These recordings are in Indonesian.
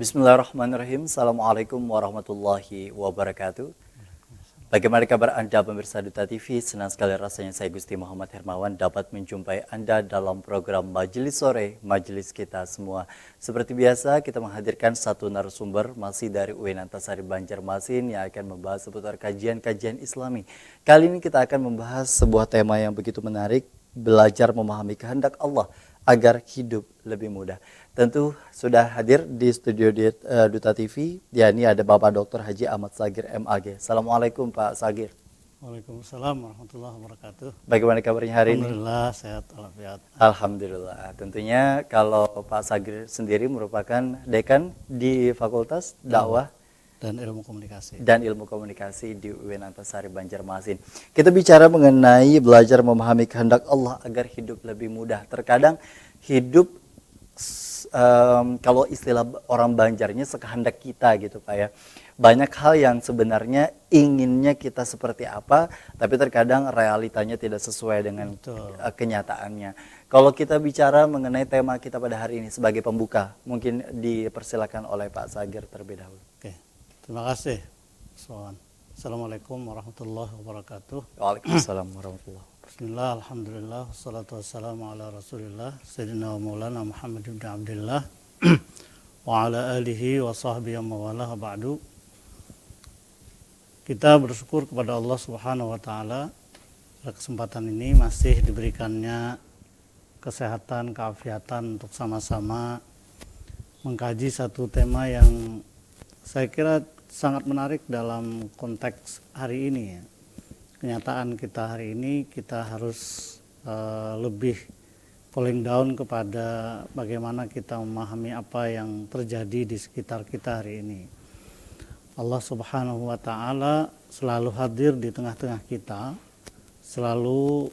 Bismillahirrahmanirrahim. Assalamualaikum warahmatullahi wabarakatuh. Bagaimana kabar Anda pemirsa Duta TV? Senang sekali rasanya saya Gusti Muhammad Hermawan dapat menjumpai Anda dalam program Majelis Sore, Majelis Kita Semua. Seperti biasa kita menghadirkan satu narasumber masih dari UIN Antasari Banjarmasin yang akan membahas seputar kajian-kajian Islami. Kali ini kita akan membahas sebuah tema yang begitu menarik, belajar memahami kehendak Allah agar hidup lebih mudah. Tentu sudah hadir di studio Duta TV, yakni ada Bapak Dr. Haji Ahmad Sagir MAG. Assalamualaikum Pak Sagir. Waalaikumsalam warahmatullahi wabarakatuh. Bagaimana kabarnya hari ini? Alhamdulillah sehat walafiat. Alhamdulillah. Tentunya kalau Pak Sagir sendiri merupakan dekan di Fakultas Dakwah dan Ilmu Komunikasi di UIN Antasari Banjarmasin. Kita bicara mengenai belajar memahami kehendak Allah agar hidup lebih mudah. Terkadang hidup kalau istilah orang Banjarnya sekehendak kita gitu Pak ya. Banyak hal yang sebenarnya inginnya kita seperti apa, tapi terkadang realitanya tidak sesuai dengan kenyataannya. Kalau kita bicara mengenai tema kita pada hari ini sebagai pembuka, mungkin dipersilakan oleh Pak Sagir terlebih dahulu. Oke, terima kasih. Assalamualaikum warahmatullahi wabarakatuh. Waalaikumsalam warahmatullahi wabarakatuh. Bismillah, alhamdulillah, wassalatu wassalamu ala rasulillah Sayyidina wa maulana Muhammad ibn Abdillah wa ala alihi wa sahbihi wa mawalah ba'du. Kita bersyukur kepada Allah subhanahu wa ta'ala pada kesempatan ini masih diberikannya kesehatan, keafiatan untuk sama-sama mengkaji satu tema yang saya kira sangat menarik dalam konteks hari ini ya. Kenyataan kita hari ini kita harus lebih cooling down kepada bagaimana kita memahami apa yang terjadi di sekitar kita hari ini. Allah subhanahu wa ta'ala selalu hadir di tengah-tengah kita, selalu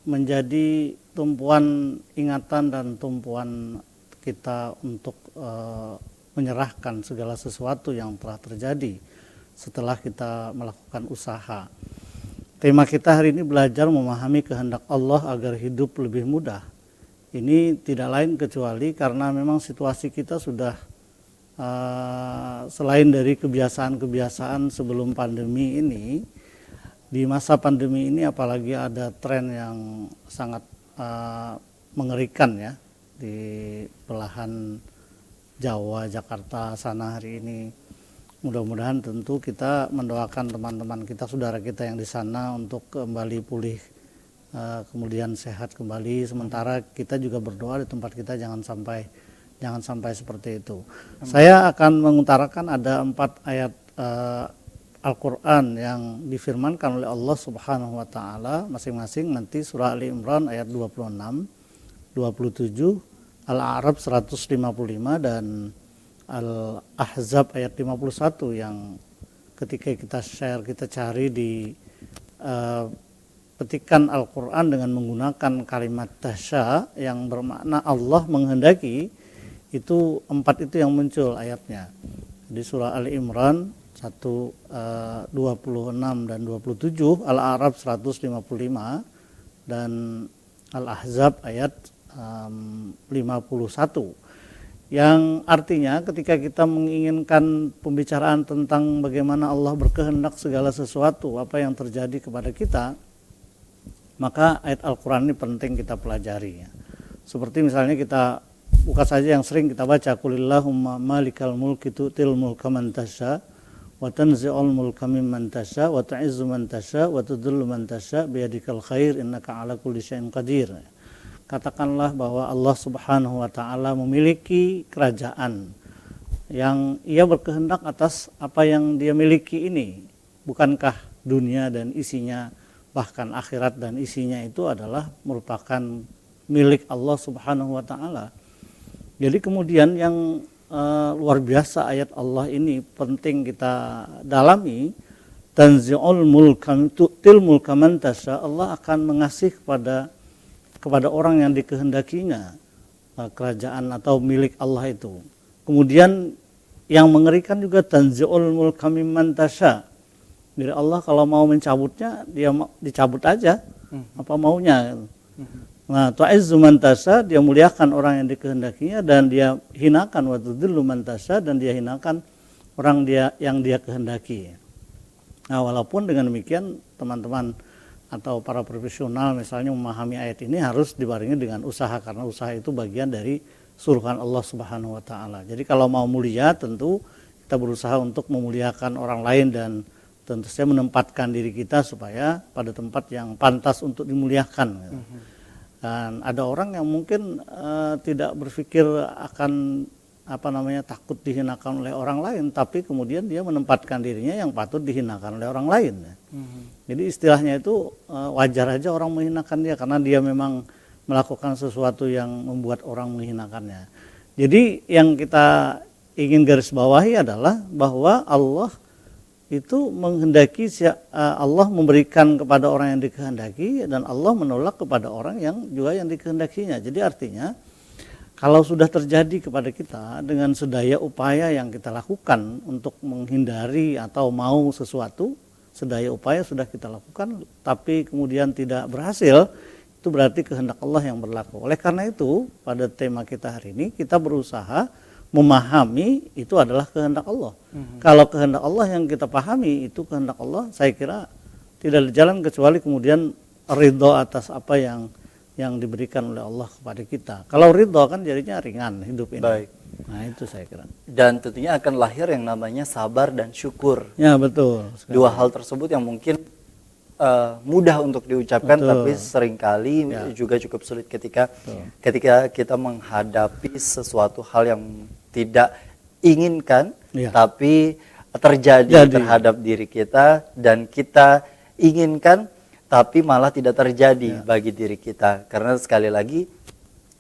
menjadi tumpuan ingatan dan tumpuan kita untuk menyerahkan segala sesuatu yang telah terjadi setelah kita melakukan usaha. Tema kita hari ini belajar memahami kehendak Allah agar hidup lebih mudah. Ini tidak lain kecuali karena memang situasi kita sudah selain dari kebiasaan-kebiasaan sebelum pandemi ini, di masa pandemi ini apalagi ada tren yang sangat mengerikan ya di belahan Jawa, Jakarta sana hari ini. Mudah-mudahan tentu kita mendoakan teman-teman kita, saudara kita yang di sana untuk kembali pulih, kemudian sehat kembali. Sementara kita juga berdoa di tempat kita jangan sampai seperti itu. Saya akan mengutarakan ada 4 ayat Al-Quran yang difirmankan oleh Allah Subhanahu Wa Taala, masing-masing nanti surah Ali Imran ayat 26, 27, Al-A'raf 155 dan Al-Ahzab ayat 51 yang ketika kita cari di petikan Al-Quran dengan menggunakan kalimat tasya yang bermakna Allah menghendaki, itu 4 itu yang muncul ayatnya. Di surah Ali Imran 26 dan 27, Al-A'raf 155 dan Al-Ahzab ayat 51. Yang artinya ketika kita menginginkan pembicaraan tentang bagaimana Allah berkehendak segala sesuatu apa yang terjadi kepada kita, maka ayat Al-Quran ini penting kita pelajari ya. Seperti misalnya kita buka saja yang sering kita baca, Qulillahumma malikal mulki tu'til mulka man tasya wa tanzi'ul mulka mimman tasya wa tu'izzu man tasya wa tudhillu man tasya biyadikal khair innaka ala kulli syai'in qadir. Katakanlah bahwa Allah Subhanahu wa ta'ala memiliki kerajaan yang ia berkehendak atas apa yang dia miliki ini. Bukankah dunia dan isinya, bahkan akhirat dan isinya itu adalah merupakan milik Allah Subhanahu wa ta'ala. Jadi kemudian yang luar biasa ayat Allah ini penting kita dalami. Tanzi'ul mulka tu'til mulka man tasya, Allah akan mengasih kepada orang yang dikehendakinya kerajaan atau milik Allah itu. Kemudian yang mengerikan juga tanzi'ul mulka mimman tasya. Jadi Allah kalau mau mencabutnya, dia dicabut aja apa maunya. Nah, tu'izzu man tasha, dia muliakan orang yang dikehendakinya, dan dia hinakan wa tudhillu man tasha, dan dia hinakan orang yang dia kehendaki. Nah, walaupun dengan demikian teman-teman atau para profesional misalnya memahami ayat ini harus dibarengi dengan usaha, karena usaha itu bagian dari suruhan Allah Subhanahu wa taala. Jadi kalau mau mulia tentu kita berusaha untuk memuliakan orang lain, dan tentu saja menempatkan diri kita supaya pada tempat yang pantas untuk dimuliakan. Dan ada orang yang mungkin tidak berpikir akan takut dihinakan oleh orang lain, tapi kemudian dia menempatkan dirinya yang patut dihinakan oleh orang lain. Jadi istilahnya itu wajar aja orang menghinakan dia, karena dia memang melakukan sesuatu yang membuat orang menghinakannya. Jadi yang kita ingin garis bawahi adalah bahwa Allah itu menghendaki, Allah memberikan kepada orang yang dikehendaki, dan Allah menolak kepada orang yang juga yang dikehendakinya. Jadi artinya kalau sudah terjadi kepada kita dengan sedaya upaya yang kita lakukan untuk menghindari atau mau sesuatu, sedaya upaya sudah kita lakukan tapi kemudian tidak berhasil, itu berarti kehendak Allah yang berlaku. Oleh karena itu pada tema kita hari ini kita berusaha memahami itu adalah kehendak Allah. Kalau kehendak Allah yang kita pahami itu kehendak Allah, saya kira tidak ada jalan kecuali kemudian ridho atas apa yang diberikan oleh Allah kepada kita. Kalau ridho kan jadinya ringan hidup ini. Baik. Nah itu saya kira. Dan tentunya akan lahir yang namanya sabar dan syukur. Ya betul. Dua hal tersebut yang mungkin mudah untuk diucapkan, tapi seringkali juga cukup sulit ketika kita menghadapi sesuatu hal yang tidak inginkan, tapi terjadi terhadap diri kita, dan kita inginkan tapi malah tidak terjadi bagi diri kita. Karena sekali lagi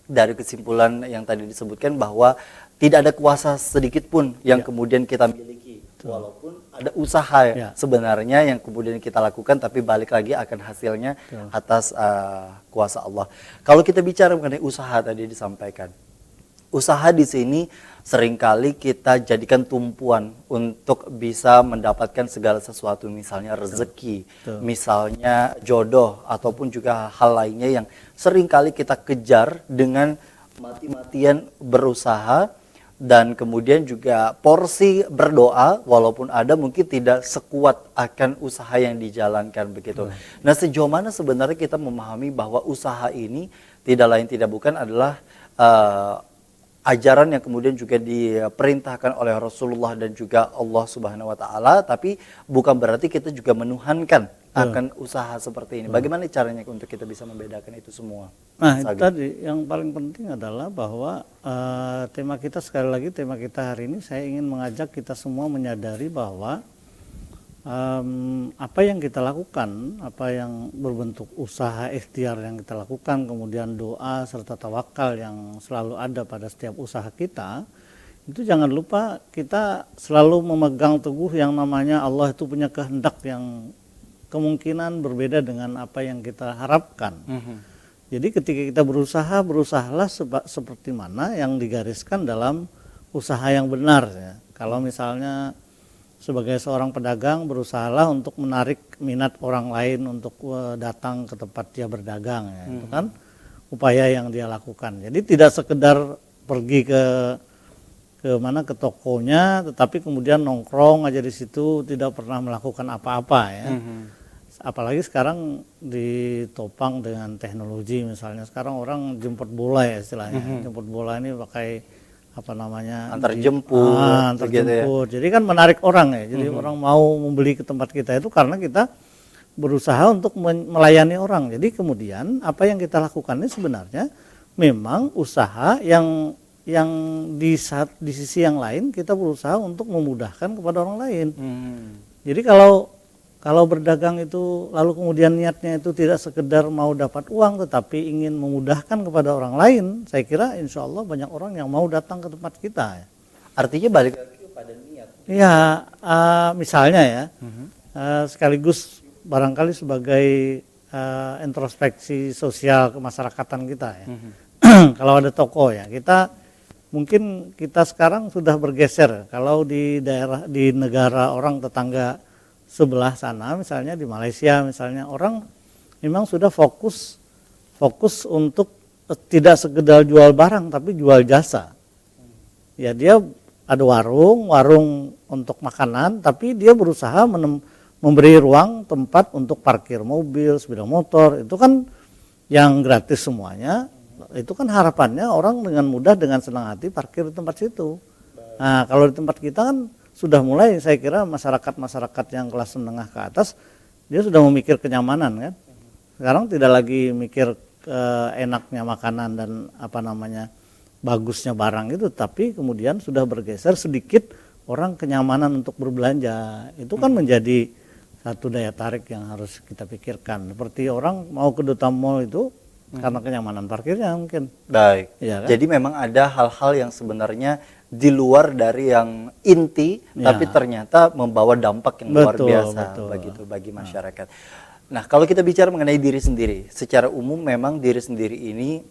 dari kesimpulan yang tadi disebutkan bahwa tidak ada kuasa sedikit pun yang kemudian kita miliki. Walaupun ada usaha sebenarnya yang kemudian kita lakukan, tapi balik lagi akan hasilnya atas kuasa Allah. Kalau kita bicara mengenai usaha tadi disampaikan, usaha di sini seringkali kita jadikan tumpuan untuk bisa mendapatkan segala sesuatu, misalnya rezeki, misalnya jodoh, ataupun juga hal lainnya yang seringkali kita kejar dengan mati-matian berusaha, dan kemudian juga porsi berdoa walaupun ada mungkin tidak sekuat akan usaha yang dijalankan begitu. Nah, sejauh mana sebenarnya kita memahami bahwa usaha ini tidak lain tidak bukan adalah ajaran yang kemudian juga diperintahkan oleh Rasulullah dan juga Allah Subhanahu wa taala, tapi bukan berarti kita juga menuhankan akan usaha seperti ini. Bagaimana caranya untuk kita bisa membedakan itu semua? Nah, itu tadi yang paling penting adalah bahwa tema kita sekali lagi, tema kita hari ini saya ingin mengajak kita semua menyadari bahwa apa yang kita lakukan, apa yang berbentuk usaha ikhtiar yang kita lakukan, kemudian doa serta tawakal yang selalu ada pada setiap usaha kita, itu jangan lupa kita selalu memegang teguh yang namanya Allah itu punya kehendak yang kemungkinan berbeda dengan apa yang kita harapkan. Jadi ketika kita berusahalah seperti mana yang digariskan dalam usaha yang benar ya. Kalau misalnya sebagai seorang pedagang berusahalah untuk menarik minat orang lain untuk datang ke tempat dia berdagang ya. Itu kan upaya yang dia lakukan. Jadi tidak sekedar pergi ke tokonya, tetapi kemudian nongkrong aja di situ, tidak pernah melakukan apa-apa ya. Apalagi sekarang ditopang dengan teknologi, misalnya sekarang orang jemput bola ya istilahnya. Jemput bola ini pakai antar jemput. Jadi kan menarik orang ya. Jadi orang mau membeli ke tempat kita itu karena kita berusaha untuk melayani orang. Jadi kemudian apa yang kita lakukan ini sebenarnya memang usaha yang di sisi yang lain kita berusaha untuk memudahkan kepada orang lain. Jadi kalau berdagang itu lalu kemudian niatnya itu tidak sekedar mau dapat uang tetapi ingin memudahkan kepada orang lain, saya kira insya Allah banyak orang yang mau datang ke tempat kita. Artinya balik lagi pada niat. Ya, misalnya ya, sekaligus barangkali sebagai introspeksi sosial kemasyarakatan kita ya. Kalau ada toko ya, mungkin kita sekarang sudah bergeser. Kalau di negara orang tetangga sebelah sana, misalnya di Malaysia misalnya, orang memang sudah fokus fokus untuk tidak sekedar jual barang tapi jual jasa. Ya dia ada warung untuk makanan, tapi dia berusaha memberi ruang tempat untuk parkir mobil, sepeda motor, itu kan yang gratis semuanya. Itu kan harapannya orang dengan mudah, dengan senang hati parkir di tempat situ. Nah kalau di tempat kita kan sudah mulai, saya kira masyarakat yang kelas menengah ke atas, dia sudah memikir kenyamanan kan. Sekarang tidak lagi mikir enaknya makanan dan bagusnya barang itu, tapi kemudian sudah bergeser sedikit orang kenyamanan untuk berbelanja. Itu kan menjadi satu daya tarik yang harus kita pikirkan. Seperti orang mau ke Duta Mall itu karena kenyamanan parkirnya mungkin. Baik. Ya, kan? Jadi memang ada hal-hal yang sebenarnya di luar dari yang inti, tapi ternyata membawa dampak yang luar biasa bagi masyarakat. Nah, kalau kita bicara mengenai diri sendiri, secara umum memang diri sendiri ini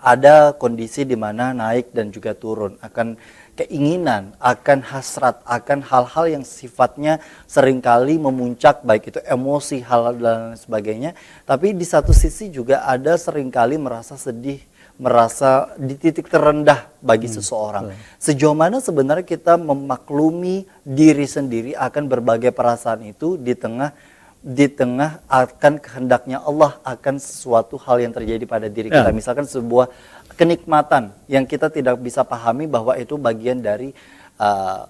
ada kondisi di mana naik dan juga turun, akan keinginan, akan hasrat, akan hal-hal yang sifatnya seringkali memuncak, baik itu emosi, hal dan sebagainya. Tapi di satu sisi juga ada seringkali merasa sedih, merasa di titik terendah bagi seseorang. Sejauh mana sebenarnya kita memaklumi diri sendiri akan berbagai perasaan itu di tengah akan kehendaknya Allah, akan sesuatu hal yang terjadi pada diri kita. Misalkan sebuah kenikmatan yang kita tidak bisa pahami bahwa itu bagian dari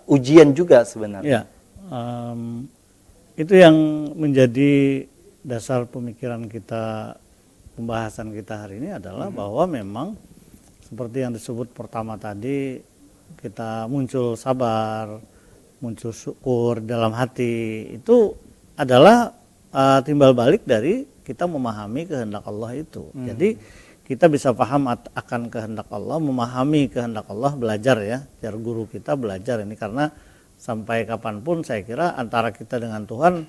ujian juga sebenarnya. Itu yang menjadi dasar pemikiran kita, pembahasan kita hari ini adalah bahwa memang seperti yang disebut pertama tadi, kita muncul sabar, muncul syukur dalam hati, itu adalah timbal balik dari kita memahami kehendak Allah itu. Jadi kita bisa paham akan kehendak Allah, memahami kehendak Allah, belajar ya, biar guru kita belajar ini, karena sampai kapanpun saya kira antara kita dengan Tuhan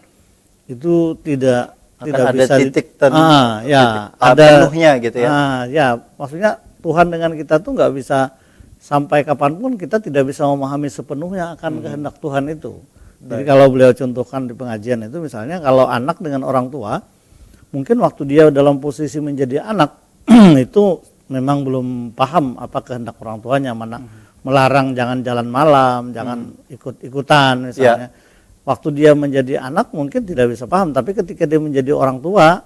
itu tidak ada bisa titik ada penuhnya gitu ya. Ya, maksudnya Tuhan dengan kita tuh nggak bisa, sampai kapanpun kita tidak bisa memahami sepenuhnya akan kehendak Tuhan itu. Jadi kalau beliau contohkan di pengajian itu, misalnya kalau anak dengan orang tua, mungkin waktu dia dalam posisi menjadi anak itu memang belum paham apa kehendak orang tuanya, mana melarang jangan jalan malam, jangan ikut-ikutan misalnya. Waktu dia menjadi anak mungkin tidak bisa paham, tapi ketika dia menjadi orang tua,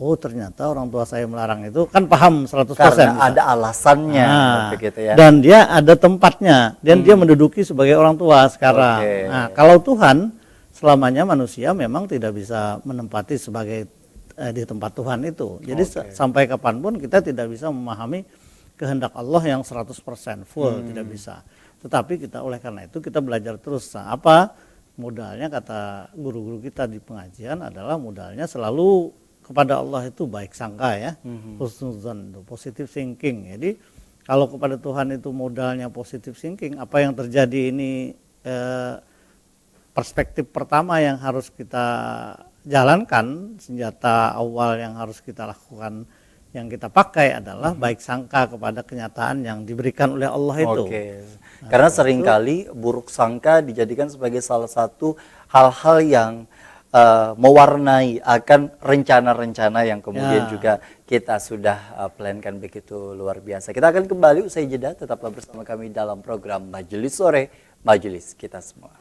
oh ternyata orang tua saya melarang itu, kan paham 100%. Karena bisa. Ada alasannya, begitu ya. Dan dia ada tempatnya, dan dia menduduki sebagai orang tua sekarang. Nah, kalau Tuhan, selamanya manusia memang tidak bisa menempati sebagai di tempat Tuhan itu. Jadi sampai kapanpun kita tidak bisa memahami kehendak Allah yang 100% full, tidak bisa. Tetapi kita, oleh karena itu kita belajar terus. Nah, apa modalnya, kata guru-guru kita di pengajian adalah modalnya selalu kepada Allah itu baik sangka ya, husnuzan, positive thinking. Jadi kalau kepada Tuhan itu modalnya positive thinking, apa yang terjadi ini perspektif pertama yang harus kita jalankan, senjata awal yang harus kita lakukan, yang kita pakai adalah baik sangka kepada kenyataan yang diberikan oleh Allah itu. Nah, karena seringkali buruk sangka dijadikan sebagai salah satu hal-hal yang mewarnai akan rencana-rencana yang kemudian juga kita sudah plankan begitu luar biasa. Kita akan kembali usai jeda, tetaplah bersama kami dalam program Majelis Sore, Majelis Kita Semua.